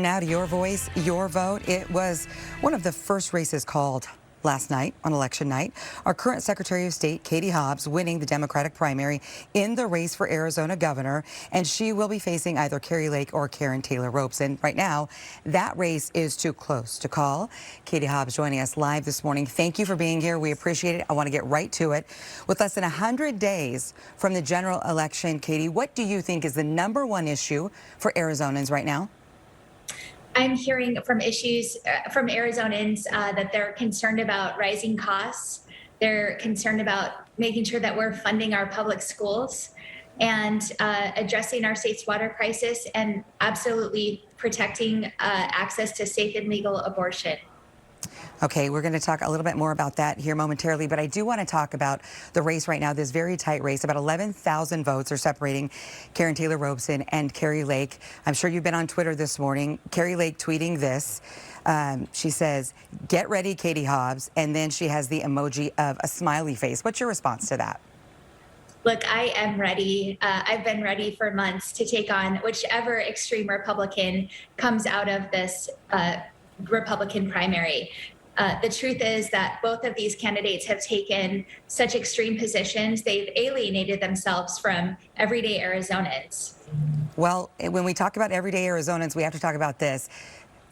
now to Your Voice, Your Vote. It was one of the first races called last night on election night. Our current Secretary of State, Katie Hobbs, winning the Democratic primary in the race for Arizona governor, and she will be facing either Kari Lake or Karrin Taylor Robson. Right now, that race is too close to call. Katie Hobbs joining us live this morning. Thank you for being here. We appreciate it. I want to get right to it. With less than 100 days from the general election, Katie, what do you think is the #1 issue for Arizonans right now? I'm hearing from from Arizonans that they're concerned about rising costs. They're concerned about making sure that we're funding our public schools and addressing our state's water crisis and absolutely protecting access to safe and legal abortion. Okay, we're going to talk a little bit more about that here momentarily, but I do want to talk about the race right now, this very tight race. About 11,000 votes are separating Karrin Taylor Robson and Kari Lake. I'm sure you've been on Twitter this morning. Kari Lake tweeting this. She says, "Get ready, Katie Hobbs," and then she has the emoji of a smiley face. What's your response to that? Look, I am ready. I've been ready for months to take on whichever extreme Republican comes out of this Republican primary. The truth is that both of these candidates have taken such extreme positions. They've alienated themselves from everyday Arizonans. Well, when we talk about everyday Arizonans, we have to talk about this.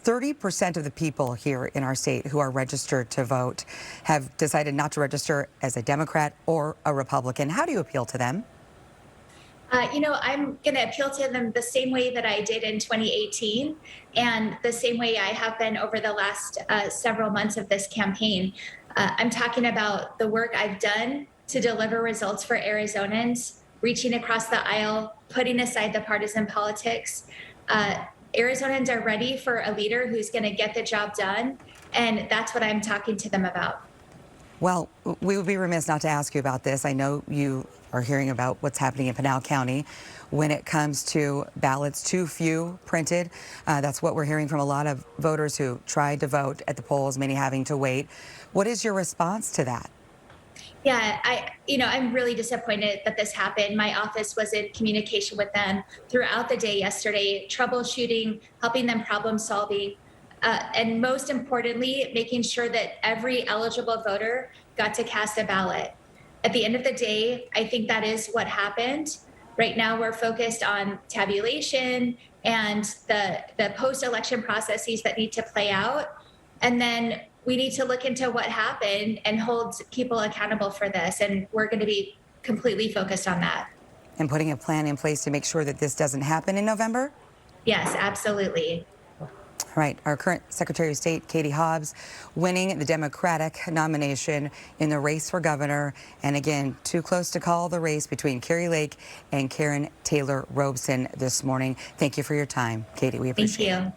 30% of the people here in our state who are registered to vote have decided not to register as a Democrat or a Republican. How do you appeal to them? I'm going to appeal to them the same way that I did in 2018 and the same way I have been over the last several months of this campaign. I'm talking about the work I've done to deliver results for Arizonans, reaching across the aisle, putting aside the partisan politics. Arizonans are ready for a leader who's going to get the job done, and that's what I'm talking to them about. Well, we would be remiss not to ask you about this. I know you are hearing about what's happening in Pinal County when it comes to ballots, too few printed. That's what we're hearing from a lot of voters who tried to vote at the polls, many having to wait. What is your response to that? Yeah, I'm really disappointed that this happened. My office was in communication with them throughout the day yesterday, troubleshooting, helping them problem solving. And most importantly, making sure that every eligible voter got to cast a ballot. At the end of the day, I think that is what happened. Right now, we're focused on tabulation and the post-election processes that need to play out. And then we need to look into what happened and hold people accountable for this. And we're going to be completely focused on that. And putting a plan in place to make sure that this doesn't happen in November? Yes, absolutely. All right, our current Secretary of State, Katie Hobbs, winning the Democratic nomination in the race for governor. And again, too close to call the race between Kari Lake and Karrin Taylor Robson this morning. Thank you for your time, Katie. We appreciate it. Thank you.